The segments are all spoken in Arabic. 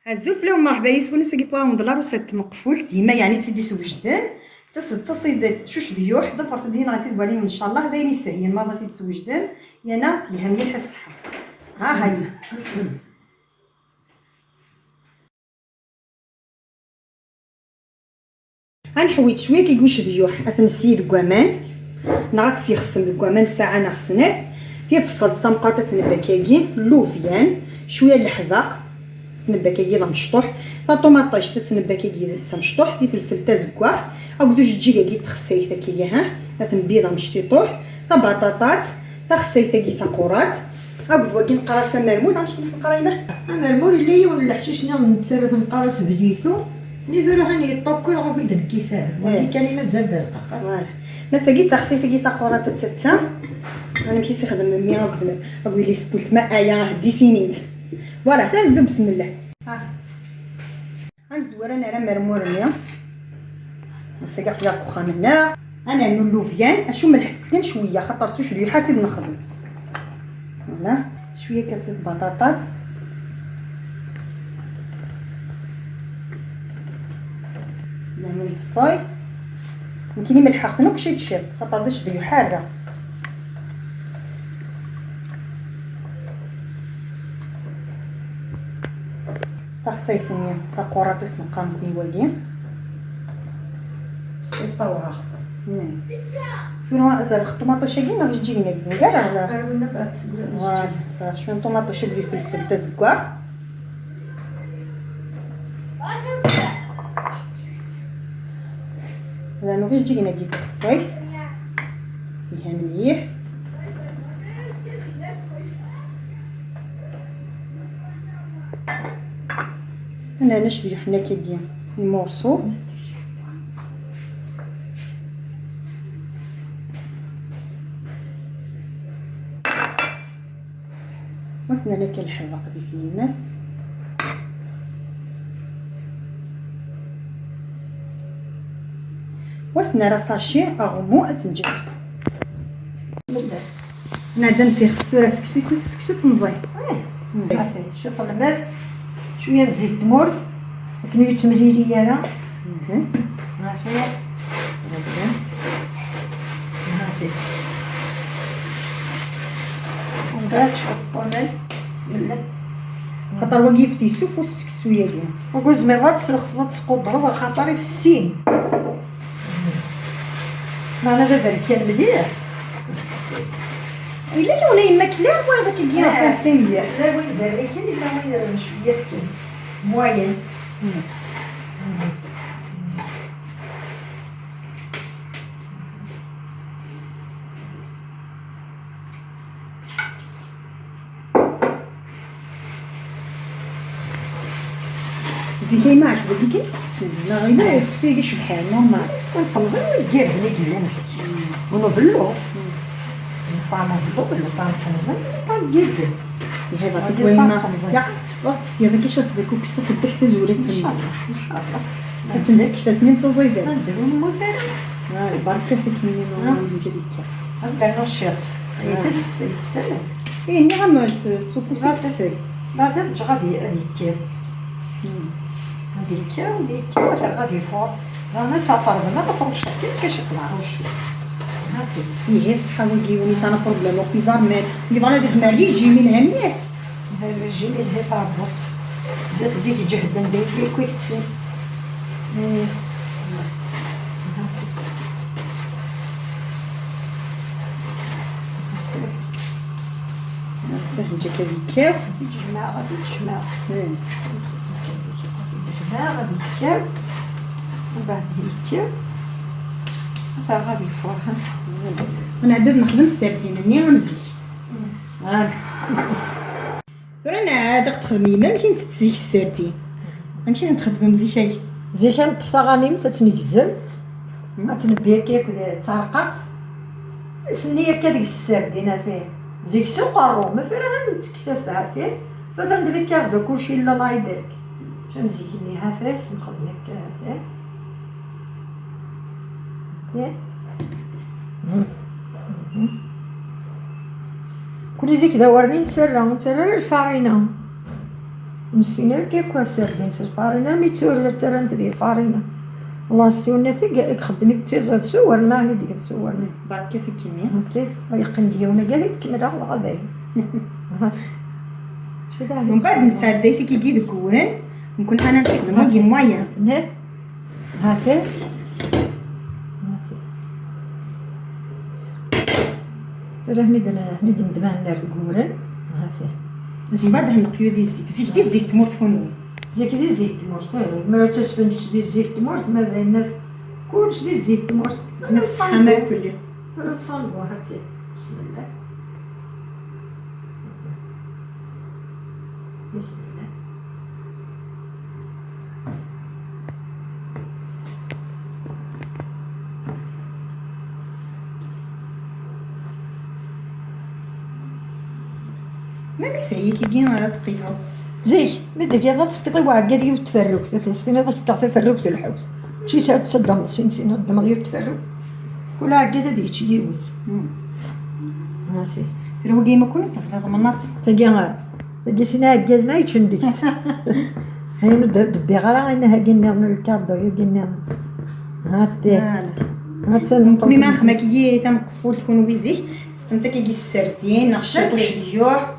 الزلفله ومرحبا يسون ساكيبوها دولار وسات مقفول ديما يعني تيدي سوجدان تصيد شوش ديوح ضفرت دين غادي تبالي ان شاء الله دايني ساهيين ما غادي تسوجدان يانا تيها مليح الصحه. ها هي بسم الله. غنحويت شويه كيقولش ديوح اتنسي الكوامان نغات سيخصم الكوامان ساعه نغسناه فيه فصلت طمقاطه تنبكاكي لوفيان شويه الحذاق تنبكاكي مشطوح طوماطيش تنبكاكي تمشطوح دي فلفل تزكواه او دوج تجيكاكي تخسيت كيا ها تنبيضه مشطيطوح بطاطات تخسيتاكي ثقورات او دواكي نقراصه مرمول عرفتي كيفاش نقرايمه مرمول اللي ولا حشيشنا نتسرف نقراص بديثو نيزو راني يطوكو غادي يدنكي ساهل ولكن كلمه زاد دقه ما تاكي تخسيتاكي ثقورات تتا انا ماشي سيخدم مي اقول لي سبولت ما ايا دي سينيت فوالا تنبداو بسم الله. غنزور انا راه مرمورنيا نسقى فيها الكخه منا انا نولوفيان اشو ملحت سكن شويه خاطر سوش ريحه تبي نخدم فوالا شويه كاسه بطاطات نعمل الفصاي يمكن ملحقت نوك شي تشاب خاطر داش ديو حاره تخصيفني تقوراتس نقام كوي الطوراخ فيرو هذا الطوماطه شاكين غادي تجي لنا كاع على قالوا بعد تسقوا فوالا صافي شويه طوماطه شاكي فلفل تزكوا هذا نو غير تجي لنا كي تخصيف فيها مليح انا نشري حنا كيدير المورسو وصلنا لك الحلقه دي في الناس وصلنا راه ساشي اغمو اتنجس نادا نسي خصو راه سكسو اسم السكسو تنزي شوف الماء شويه زيت تمور كنيو تمريري راه هاتي هاتي ونقعد شوف الطوماط بسم الله خاطر وقيف تيسوف والسكسو يالو وكوز ما غادي خصنا تسقطرو خاطر في السين معنا دابا كان مليح الا كون يما كلام وهذا كيجينا فرنسيه لا وين دابا كاين اللي وين شويه كاين موين زيكي ما عجبك كيف تتسنى لا غير السكسو يجي شبحال نورمال ونطمزن ونقير بني مسكين ونبلو طعم بلو طعم طمزن طعم جدا هذا تكوينا يعقد تصبات يا ذاك شات ذاك كستو كبح في زوري ان شاء الله ان شاء الله كتنسك كيفاش سنين تزيد نديرو المدير بركه فيك منين نولي كديك اصدقنا الشيخ يتسلم ايه نعم السوفو سيكفي بعد هاد غادي هذيك هذيك وديك غادي فوق رانا تطربنا ما فوقش كيفاش يطلع وشو هاتي ايه صحه وكيوني سانا بروبليم وكيزار مال اللي فانا ديك مالي يجي منها مليح هذا الجيل اللي طابو زاد زيك جهدا داير كويس تسن نجي كذيك تجمع غادي تجمع تجمع غادي تكاو ومن بعد هيك هذا غادي يفورها ونعدد نخدم السردين مني غنزي انا عاد تخدمي ما يمكن تزيك السردين ماشي نخدم مزيكاي زي كانت تفتغاني تتنقزم ما تنبيه كيك تعرقق سنيه كديك السردين هذه زيك سوقارو ما فيها نتكساس هذه فندير لك كارد كلشي الا الله يبارك شمزيكني هذا نخدم لك هذا كل زيك دورني نتسرى الفارينه مسينا كيكوا سردين الفارينة مي تسور ترنت ديال الفارينة والله السيوناتي يخدمك تيزاد تسور ما ديك تسورني بركة فيكيني عرفتي يقن ديالنا كاع يتكمل على غداي ومن بعد نساديتي كي يجي دكورن نكون انا نستخدمو كي مويان هنا هاتي راه ندم دمان نار دكورن هاتي من بعد هنقيو دي الزيت تموت فونوي زي كذا زيت تمورت ما تسفنش ديال الزيت تمورت ما بين كلش ديال الزيت تمورت نتحمل كلي نصنبو هاتي بسم الله بسم الله ما بيسعي كي يجي على دقيقة زي بدك يا ضغط تفقطي وعقالي وتفرق ثلاث ضغط تفقطي تفرق في الحوض شي ساعة تصدم سين الدم ديال تفرق كل عقالة ديك شي يوز هاتي ترى كي ما كنت تفضل من النص تلقى سينا عقال ما يتشندكس هاي دبي غير انها قلنا من الكاردو قلنا هاتي هاتي كوني ما نخما كي يجي تنقفول تكون ويزي استمتع كي يجي السردين نخشطو شديوح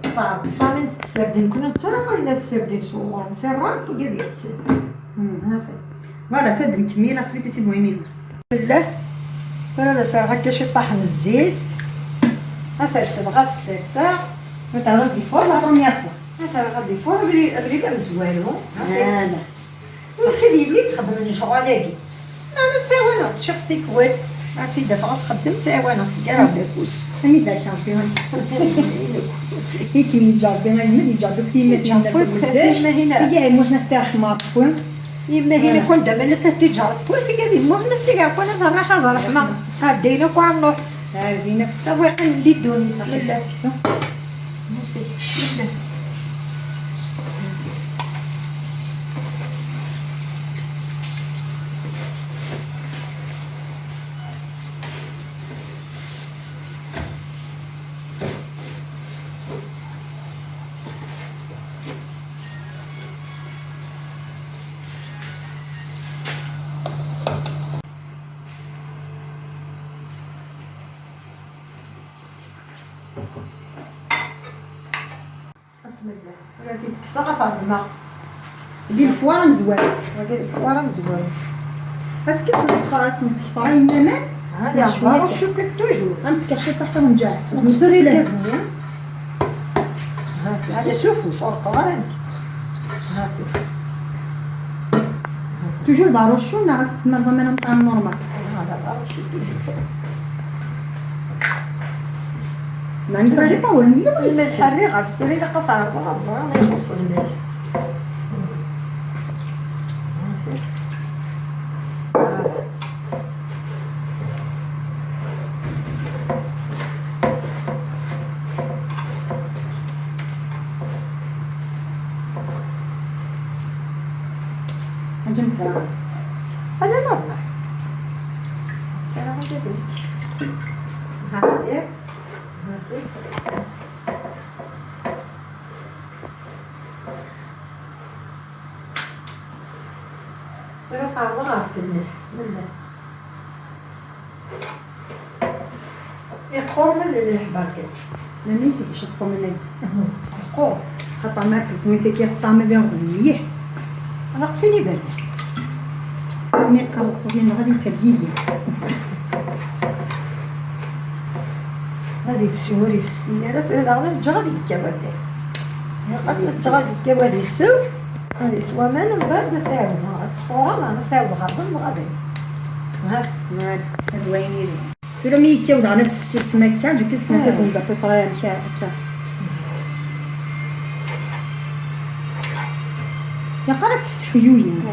صفا من السردين كنا ترى ما السردين صغار سرات وكا ديرت هاتي فوالا تدم كميله صبيتي سي بويميل بالله هذا صار هكا شي طاحن الزيت افرفد غاد السرسه وتعرض لي فور لا بروميير فوا هذا غادي فور بريد مزوالو هذا ولكن يلي تخدم شغالاكي انا تعاونات شفتك وين عرفتي دابا غتخدم تعاونات كاع راه بيكوس امي داك عارفين هيك يجربي ما يجربي في ما هنا تيجي مو هنا تاع حمار كون يما هنا كل دابا لا تجرب وانت قاعدين مو هنا تيجا كون الراحه الرحمه هادينا كون نروح هذه سواقا اللي دوني بسم الله بسم بسم الله بسم الله ولا فيك صغفه الماء بالفوار مزوال وقال الفواره مزوره اسكي تنسخ طاي النمل هذا عبارة شو كنت توجو غنتكشف تحت ونجاع نقدري لازم هذا شوفوا صار قرانك هاتي توجور دارو شو ناقص تسمى ضمن طعم نورمال هذا عبارة شو توجو يعني صدي باور ولا الماء الحري غسلوا لي قطع الغاز ما يخص الماء عجمتها هذا مرة سلام عليكم هذا رفع الله في الملح بسم الله يقور من الملح بركة لانه يسيب يشطو مني يقور حتى ما تسميتي كي الطعم ديال مليح أنا قصيني برد ملي قرصوا لينا غادي نتبيي هذه في سوري في السيارة هذا غير الجغل يكبرتي قصة الجغل يكبر يسو هذه سوا ما نبرد ساودها الصورة ما نساود غرب غادي هذا هاد ويني تقولوا مي كي وضعنا السمكه جو كي السمكه زنده بيبرا هكا يا قرات السحيوين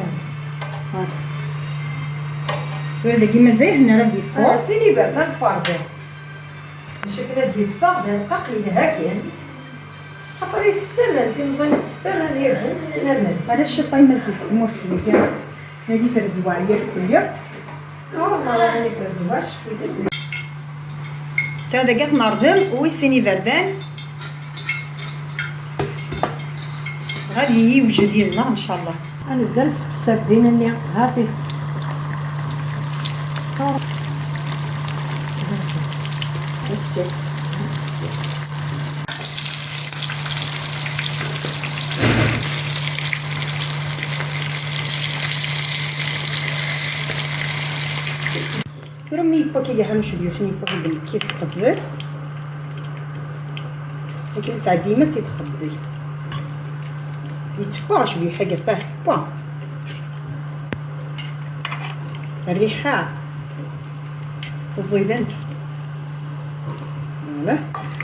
تقول كيما زي هنا راه ديفور سيني برد الفاردة شكلها ديال الفاردة القاقيل هاكين خاطر السنة في مزيان السبر هي بنت سنة علاش شي طايمه الزيت مرسي كاع هادي فرزوها هي الكل ما راني فرزواش هذا قاعد نرضم ويسيني بردان غادي يوجد ديالنا ان شاء الله. غنبدا نسب السردين اللي هادي فرمي باكي كاع هانوش بيوحني باكي بالكيس قبل، لكن ساعات ديما تيتخبي يتبع شويه حاجه تاع با الريحه تزيد انت فوالا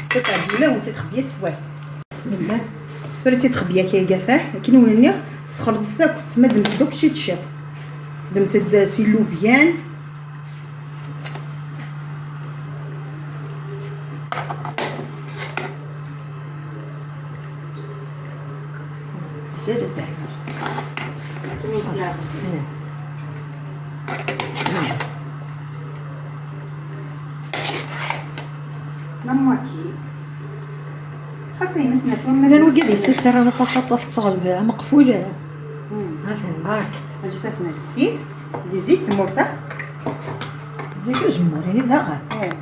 تتعدي له وانت تخبيه السوا. بسم الله فريتي تخبيه كي كاع لكن ولني سخرت ذاك كنت ما دمت دوك شي تشيط دمت سيلوفيان زيد الدهن لماتي خاصني مسنا ثم انا وقيدي ستر انا طاسه تغلب مقفوله هذا مباركت اجي تسمع الزيت دي زيت مرثى زيت وزموري لا غير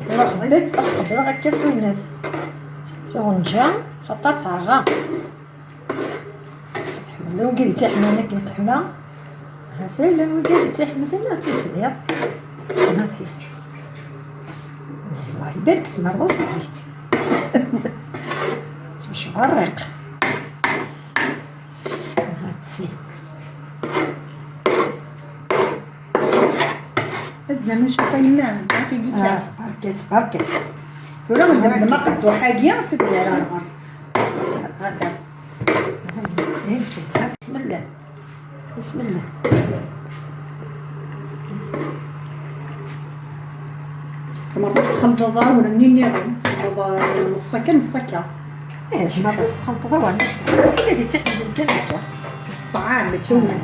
فوالا خبيت تخبط غير كاس ونات سونجا حطها فارغه حمل وقيدي تحمل انا كنت حمى هذا لا وقيدي تحمل لا تيسبيط هذا الله يبارك اسمع رص الزيت تمشي غرق هاتسي ازنا مش قيمنا كي جيت بركت ولا من ما قدو حاجه تدير على الغرس هكا بسم الله بسم الله زعما الخلطه ضروري منين يعمل مفصكه مفصكه زعما بس خلطه ضروري مش هذه تحمل الكلكه طعام متونا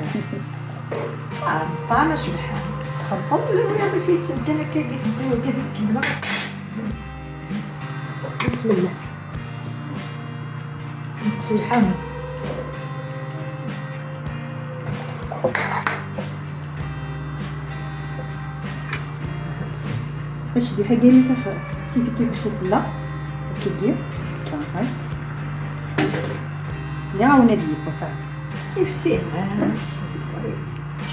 طعم شبحه خلطه ولا بغيتي تبقى لك كيف كيما بسم الله نغسل الحامل باش دي حاجه اللي فتيتي كيبسو لا كيدير كان نعاون ديال بطاط يفسيه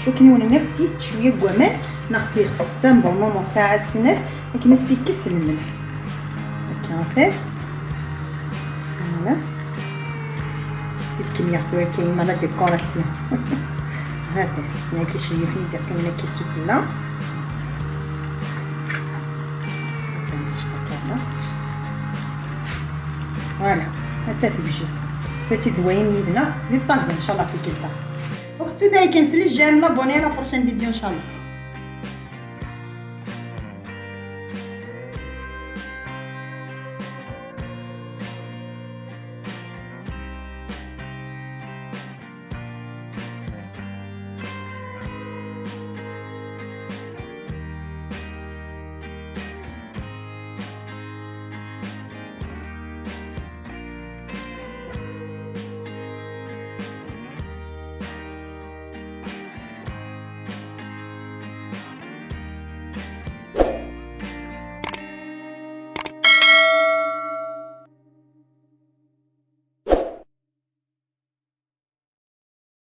شو كني وانا نفسي شويه كوامان نغسل ستة بونورمال ساعه السنه لكن نستيكس الملح هكا فوالا زيد كميه خويا كاينه لا ديكوراسيون هذا سنا كيشريو حيد يعطينا كيسو كلا فوالا حتى توجد فتي دوايم يدنا لي طاغ ان شاء الله في كلتا وقت ذلك كنسلي جامله بوني لا بروشين فيديو ان شاء الله.